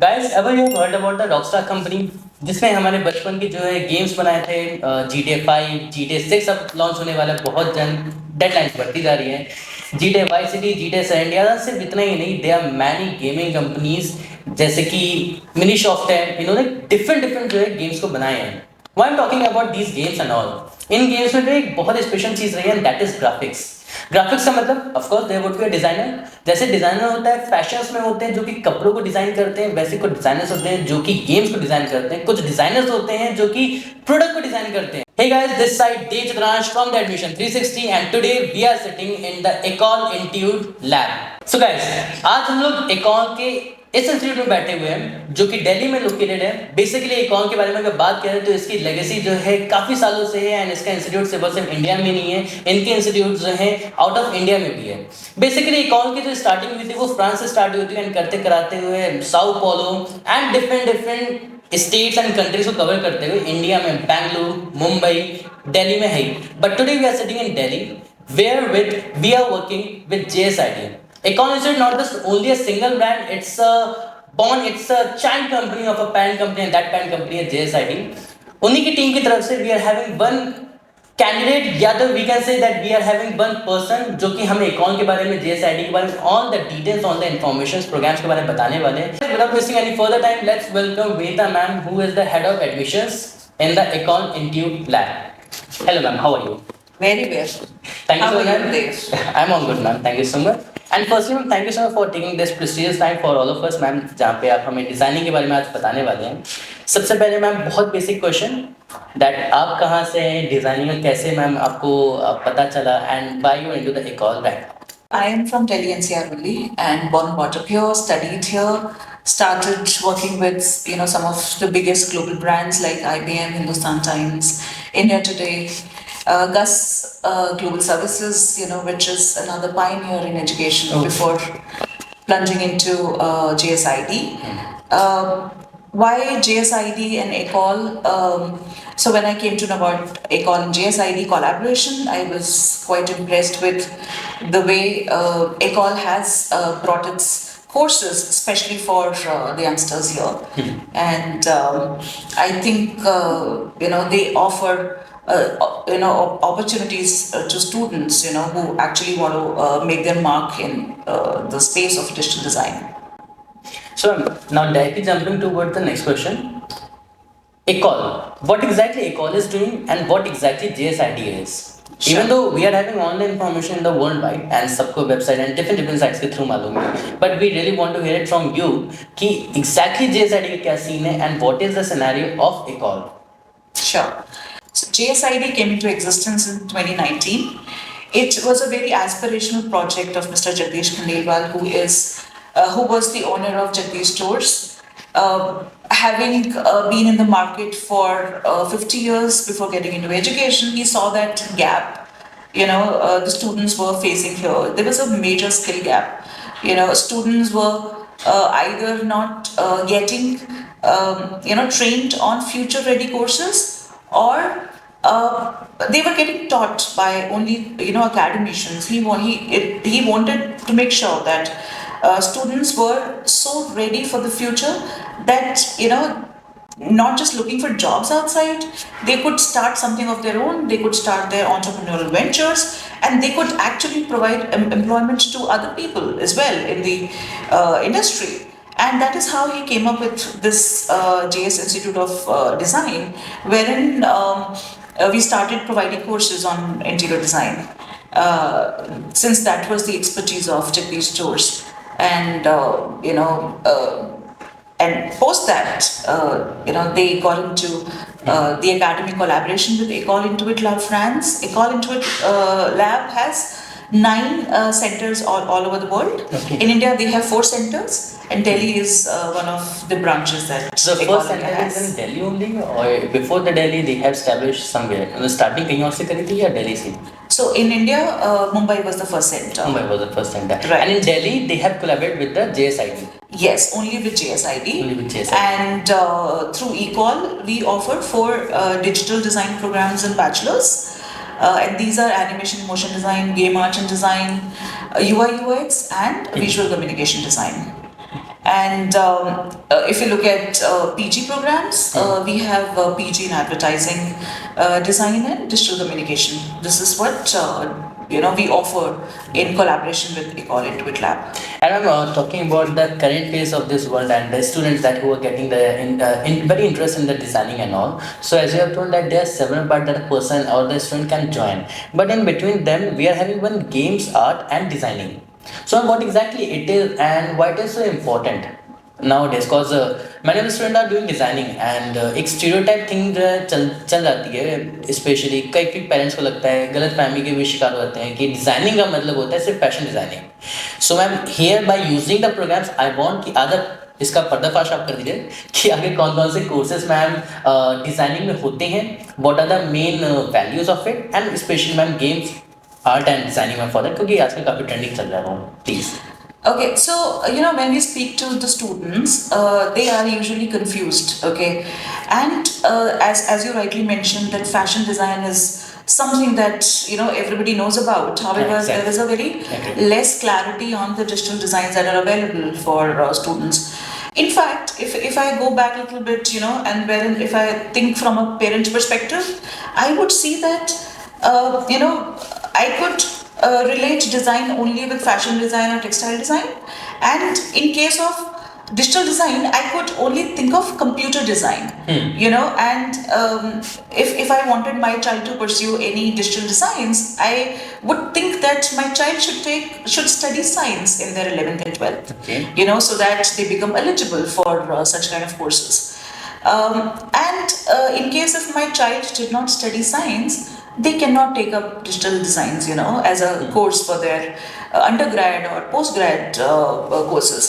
Guys, ever you heard about the Rockstar company जिसने हमारे बचपन के जो है गेम्स बनाए थे? GTA 5, GTA 6 अब लॉन्च होने वाला है, बहुत जल्द डेडलाइंस बढ़ती जा रही है। GTA Vice City, GTA San Andreas, सिर्फ इतना ही नहीं, they are many gaming companies जैसे कि मिनी सॉफ्ट है, इन्होंने डिफरेंट डिफरेंट जो है गेम्स को बनाए हैं। Why I'm talking about these games and all? इन गेम्स में जो एक बहुत स्पेशल चीज़ रही है, and that is graphics. Graphics का मतलब of course there would be a designer. जैसे डिजाइनर होता है फैशंस में होते हैं जो कि कपड़ों को डिजाइन करते हैं, वैसे कुछ डिजाइनर्स होते हैं जो कि गेम्स को डिजाइन करते हैं, कुछ डिजाइनर्स होते हैं जो कि प्रोडक्ट को डिजाइन करते हैं। Hey guys, this side Dev Chitransh from the Admission 360 and today we are sitting in the Ecole Institute lab. So guys, आज हम लोग Ecole के इस इंस्टीट्यूट में बैठे हुए हैं जो कि दिल्ली में लोकेटेड है। बेसिकली Ecole के बारे में अगर बात करें तो इसकी लेगेसी जो है काफ़ी सालों से है, एंड इसका इंस्टीट्यूट सिर्फ इंडिया में नहीं है, इनके इंस्टीट्यूट जो है आउट ऑफ इंडिया में भी है। बेसिकली Ecole की जो स्टार्टिंग हुई थी वो फ्रांस से स्टार्ट हुई थी, एंड करते कराते हुए Sao Paulo and different states and countries को कवर करते हुए इंडिया में बेंगलुरु, मुंबई, दिल्ली में है। But today we are sitting in Delhi where with we are working with JSID. Ecole is not just only a single brand, it's a child company of a parent company, and that parent company is JSID. उन्हीं की team की तरफ से we are having one candidate, या तो we can say that we are having one person जो कि हमें Ecole के बारे में, JSID के बारे में all the details, all the information programs के बारे में बताने वाले हैं। Without wasting any further time, let's welcome Veta ma'am, who is the head of admissions in the Ecole Institute lab. Hello ma'am, how are you? Very well. Thank you How so are you much. today? I'm all good ma'am, thank you so much. And firstly ma'am, thank you so much for taking this precious time for all of us ma'am, जहाँ पे आप हमें designing के बारे में आज बताने वाले हैं। सबसे पहले मैम बहुत बेसिक क्वेश्चन, दैट आप कहाँ से हैं, डिजाइनिंग में कैसे मैम आपको पता चला, and why you into the Ecole right now? I am from Delhi NCR only and born and brought up here, studied here, started working with some of the biggest global brands like IBM, Hindustan Times, India Today, Gus Global Services, which is another pioneer in education before plunging into JSID. Why JSID and Ecole? So when I came to know about Ecole and JSID collaboration, I was quite impressed with the way Ecole has brought its courses, especially for the youngsters here. And I think they offer opportunities to students who actually want to make their mark in the space of digital design. So now directly jumping toward the next question, Ecole. What exactly Ecole is doing and what exactly JSID is? Sure. Even though we are having online information in the worldwide and सबको website and different sites के through मालूम है, but we really want to hear it from you कि exactly JSID का क्या scene है and what is the scenario of Ecole? Sure. So JSID came into existence in 2019. It was a very aspirational project of Mr. Jagdish Khandelwal, who was the owner of Jagdish Stores. Having been in the market for 50 years before getting into education, he saw that gap, the students were facing here. There was a major skill gap. Students were either not getting, trained on future ready courses, or they were getting taught by only, academicians. He wanted to make sure that students were so ready for the future that not just looking for jobs outside, they could start something of their own, they could start their entrepreneurial ventures, and they could actually provide employment to other people as well in the industry. And that is how he came up with this JS Institute of Design, wherein we started providing courses on interior design, since that was the expertise of Jagdish Stores. And and post that, they got into the academic collaboration with Ecole Intuit Lab France. Ecole Intuit Lab has 9 centers all over the world. Okay. In India, they have 4 centers, and Delhi is one of the branches that the first center is in Delhi only, or before the Delhi they have established somewhere? Starting कहीं और से करी थी या Delhi से? So in India, Mumbai was the first center. Mumbai was the first center. Right. And in Delhi, they have collaborated with the JSID. Yes, only with JSID. Only with JSID. And through Ecole, we offer 4 digital design programs in bachelor's. And these are animation, motion design, game art and design, UI UX, and visual communication design. And if you look at PG programs, we have PG in advertising, design, and digital communication. This is what we offer in collaboration with Ecole Intuit Lab. And I'm talking about the current phase of this world and the students that who are getting very interest in the designing and all. So as you have told that there are several parts that a person or the student can join, but in between them we are having one games, art, and designing. So what exactly it is and why it is so important nowadays? Because many of the students are doing designing and एक stereotype thing जो है चल जाती है, specially कई parents को लगता है, गलत फहमी के भी शिकार होते हैं कि डिजाइनिंग का मतलब होता है सिर्फ fashion designing. So ma'am here by using the programs I want कि अदर इसका पर्दाफाश आप कर दीजिए कि आगे कौन कौन से कोर्सेज मैम डिजाइनिंग में होते हैं, what are the main values of it, and specially ma'am games, art and designing में फॉर दैट, क्योंकि आजकल काफ़ी ट्रेंडिंग चल रहा है वो, please. Okay, so when we speak to the students, they are usually confused. Okay, and as you rightly mentioned, that fashion design is something that everybody knows about. However, Exactly. there is a very less clarity on the digital designs that are available for students. In fact, if I go back a little bit, and if I think from a parent perspective, I would see that I could relate design only with fashion design or textile design, and in case of digital design I could only think of computer design. And if I wanted my child to pursue any digital designs, I would think that my child should study science in their 11th and 12th. Okay. So that they become eligible for such kind of courses. And in case if my child did not study science, they cannot take up digital designs, as a course for their undergrad or postgrad courses.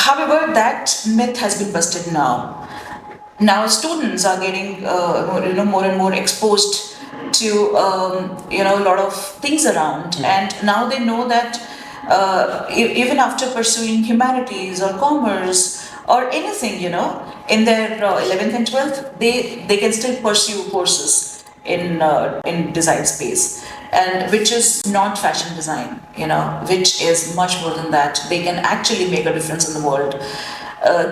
However, that myth has been busted now. Now students are getting more and more exposed to a lot of things around, and now they know that even after pursuing humanities or commerce or anything, in their 11th and 12th, they can still pursue courses in design space, and which is not fashion design, which is much more than that. They can actually make a difference in the world.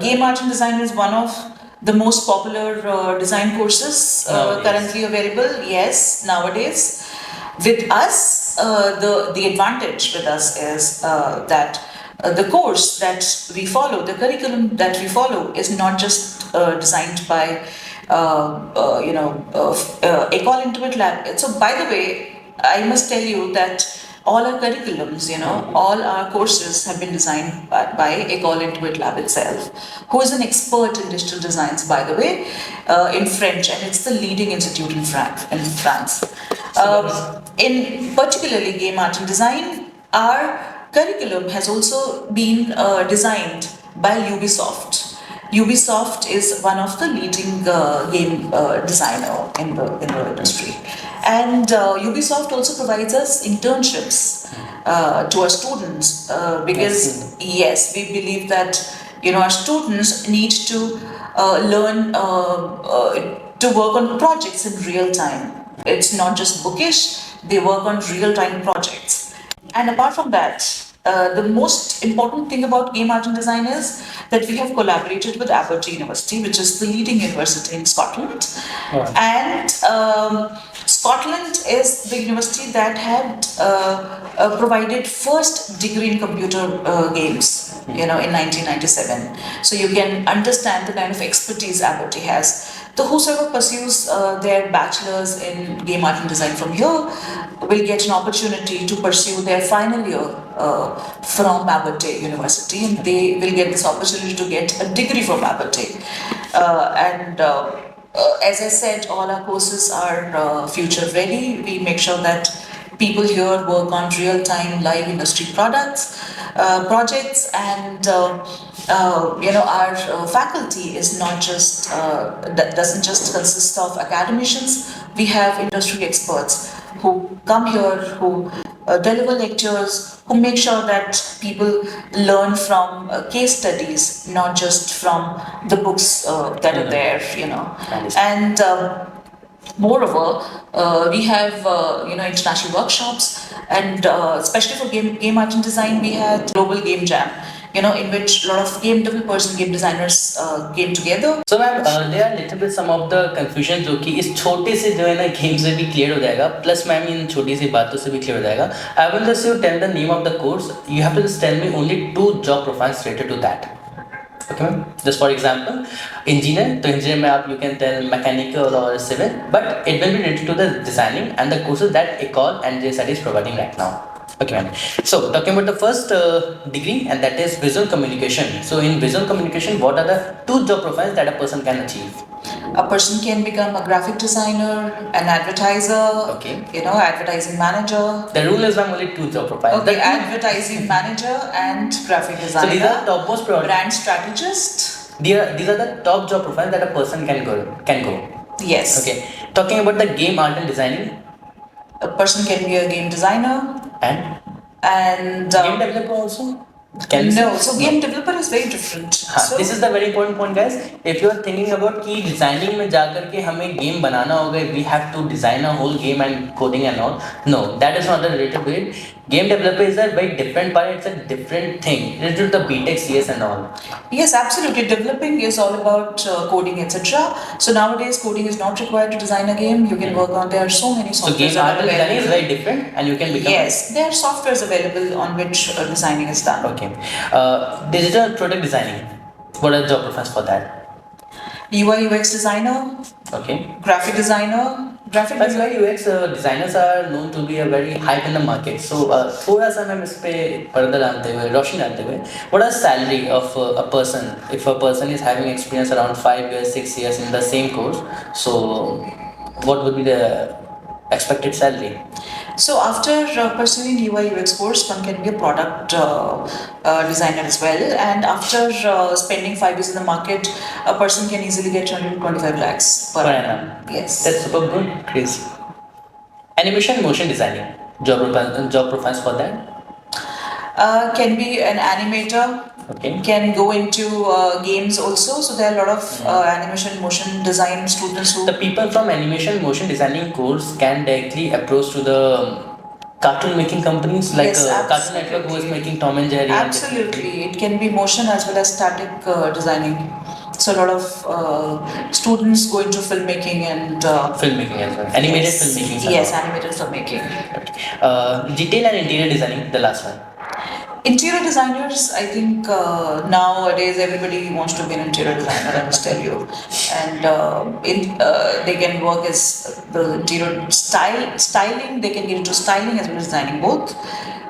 Game art and design is one of the most popular design courses currently available. Yes, nowadays. With us, the advantage with us is that the course that we follow, the curriculum that we follow, is not just designed by Ecole Intuit Lab. So, by the way, I must tell you that all our curriculums, all our courses have been designed by Ecole Intuit Lab itself, who is an expert in digital designs, by the way, in French, and it's the leading institute in France. In particularly game art and design, our curriculum has also been designed by Ubisoft. Ubisoft is one of the leading game designer in the industry, and Ubisoft also provides us internships to our students because yes, we believe that our students need to learn to work on projects in real time. It's not just bookish; they work on real time projects. And apart from that, the most important thing about game art and design is that we have collaborated with Abertay University, which is the leading university in Scotland. Right. And Scotland is the university that had provided first degree in computer games, in 1997. So you can understand the kind of expertise Abertay has. So whosoever pursues their bachelor's in game art and design from here will get an opportunity to pursue their final year from Abertay University, and they will get this opportunity to get a degree from Abertay. As I said, all our courses are future ready. We make sure that people here work on real-time live industry projects, and our faculty is not just doesn't just consist of academicians. We have industry experts who come here, who deliver lectures, who make sure that people learn from case studies, not just from the books that are there, And moreover, we have international workshops, and especially for game art and design, we had Global Game Jam. in which a lot of game developers and game designers came together. So ma'am there are little bit some of the confusion जो कि इस छोटे से जो है ना game से भी क्लियर हो जाएगा, प्लस मैम इन छोटी सी बातों से भी क्लियर हो जाएगा. I will just you tell the name of the course. You have to just tell me only 2 job profiles related to that. Okay ma'am. Just for example, engineer. तो engineer में आप you can tell mechanical or civil, but it will be related to the designing and the courses that ECOL and JSID is providing right now. Okay ma'am. So talking about the first degree, and that is visual communication. So in visual communication, what are the 2 job profiles that a person can achieve? A person can become a graphic designer, an advertiser, Okay. Advertising manager. The rule is only 2 job profiles. Okay, advertising manager and graphic designer. So these are topmost priority. Brand strategist. These are the top job profiles that a person can go. Yes. Okay. Talking about the game art and designing. A person can be a game designer. And game developer also? Game developer is very different. So this is the very important point, guys. If you are thinking about कि designing में जाकर के हमें game बनाना होगा, we have to design a whole game and coding and all. No, that is not the related to it. Game developer is a very different part. It's a different thing related to the BTech, CS and all. Yes, absolutely. Developing is all about coding, etc. So nowadays, coding is not required to design a game. You can work on. There are so many softwares. So game art and designing is very different, and you can become. Yes, there are softwares available on which designing is done. Okay. Digital product designing. What are the job profiles for that? UI UX designer. Okay. Graphic designer. UI UX designers are known to be a very hype in the market. So थोड़ा सा मैं इस पे पर्दा डालते हुए रोशनी डालते हुए, what is salary of a person if a person is having experience around 5 years 6 years in the same course? So what would be the expected salary? So after pursuing UI UX course, one can be a product designer as well. And after spending 5 years in the market, a person can easily get 125 lakhs per annum. Yes. That's super good. Crazy. Animation, motion designing. Job profiles for that? Can be an animator. Okay. Can go into games also. So there are a lot of animation, motion design students who. The people from animation, motion designing course can directly approach to the cartoon making companies like Cartoon Network, who is making Tom and Jerry. Absolutely, it can be motion as well as static designing. So a lot of students go into filmmaking and filmmaking as well. Animated filmmaking. Yes, animated filmmaking. Detail and interior designing, the last one. Interior designers, I think nowadays everybody wants to be an interior designer, I must tell you. And they can work as the interior styling, they can get into styling as well as designing both.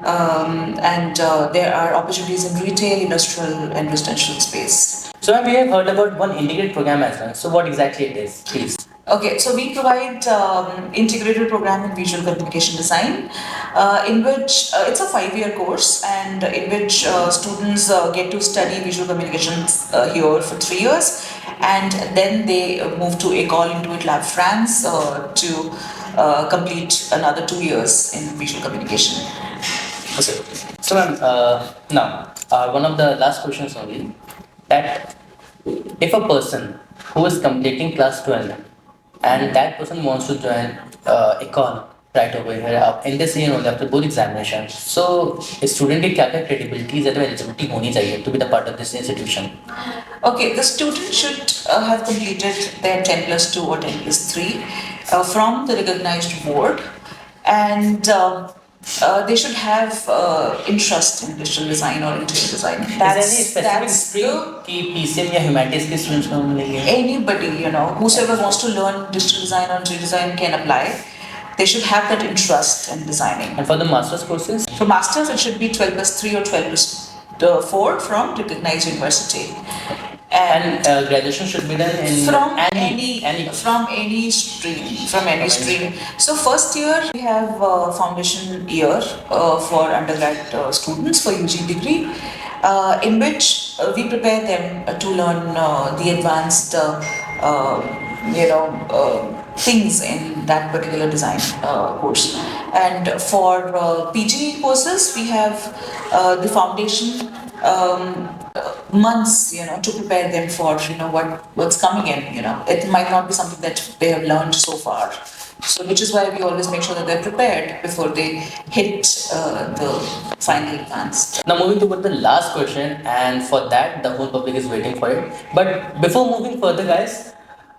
And there are opportunities in retail, industrial and residential space. So we have heard about one integrated program as well. So what exactly it is, please? Okay, so we provide integrated program in visual communication design, in which it's a 5-year course, and in which students get to study visual communications here for 3 years, and then they move to ECOL Intuit Lab France to complete another 2 years in visual communication. Okay. So ma'am, now one of the last questions only, that if a person who is completing class 12 and that person wants to join econ right over here in this year only after both examinations, so student की क्या क्या credibilities या eligibility होनी चाहिए to be the part of this institution? Okay, the student should have completed their 10+2 or 10+3 from the recognized board, and they should have interest in digital design or interior design. Is there any specific stream कि PCM या humanities के students को मिलेंगे? Anybody, whosoever wants to learn digital design or interior design can apply. They should have that interest in designing. And for the master's courses? For masters, it should be 12+3 or 12+4 from recognized university. And graduation should be done in from any stream. So first year we have foundation year for undergrad students for UG degree, in which we prepare them to learn the advanced things in that particular design course. And for PG courses we have the foundation months, to prepare them for, what's coming in. It might not be something that they have learned so far. So, which is why we always make sure that they're prepared before they hit the final advance. Now moving toward the last question, and for that the whole public is waiting for it. But before moving further, guys,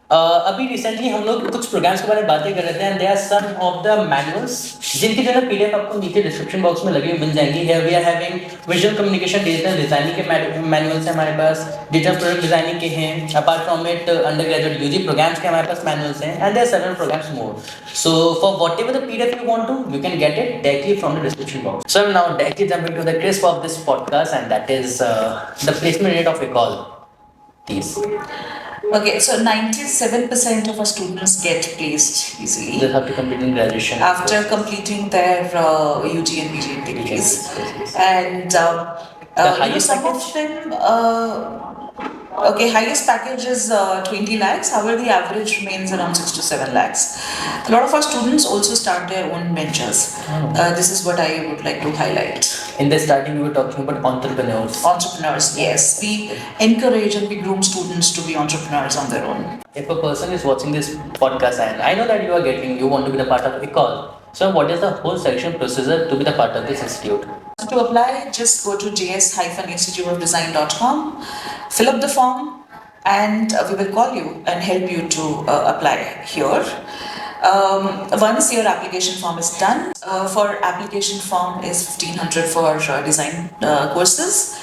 अभी recently हम लोग कुछ programmes के बारे में बातें कर रहे थे and they are some of the manuals जिनकी जो है पीडीएफ आपको नीचे डिस्क्रिप्शन बॉक्स में लगी हुई मिल जाएंगी. Here we are having visual communication digital designing के मैनुअल्स हैं हमारे पास, डिजिटल प्रोडक्ट डिजाइनिंग के हैं, apart from it undergraduate UG programs के हमारे पास मैनुअल्स हैं and there are several programs more. So for whatever the PDF you want to, you can get it directly from the description box. So now directly jump into the crisp of this podcast, and that is the placement rate of recall. Please. Okay, so 97% of our students get placed easily. They have to complete in graduation. After completing their UG and PG degrees. And the highest some of them, highest package is 20 lakhs. However, the average remains around 6 to 7 lakhs. A lot of our students also start their own ventures. This is what I would like to highlight. In the starting, we were talking about entrepreneurs. Entrepreneurs, yes. We encourage and we groom students to be entrepreneurs on their own. If a person is watching this podcast and I know that you want to be the part of ECOL. So what is the whole selection procedure to be the part of this institute? To apply, just go to js-instituteofdesign.com, fill up the form, and we will call you and help you to apply here. Once your application form is done, for application form is 1,500 for design courses,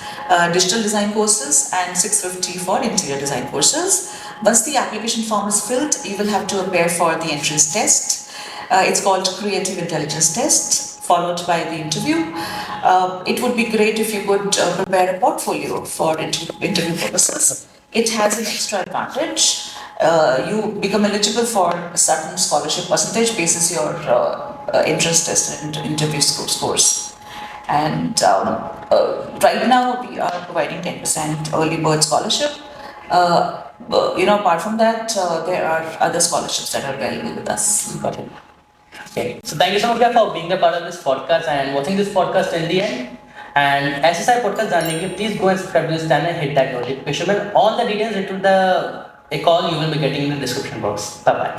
digital design courses, and 650 for interior design courses. Once the application form is filled, you will have to appear for the entrance test. It's called Creative Intelligence Test, followed by the interview. It would be great if you could prepare a portfolio for interview purposes. It has an extra advantage. You become eligible for a certain scholarship percentage basis your entrance test and interview scores. And right now we are providing 10% early bird scholarship. Apart from that, there are other scholarships that are available with us. Got it. Okay. So thank you so much guys for being a part of this podcast and watching this podcast till the end. And ऐसे सारे podcast जानने के लिए please go and subscribe to this channel, hit that notification bell. All the details into the call you will be getting in the description box. Bye bye.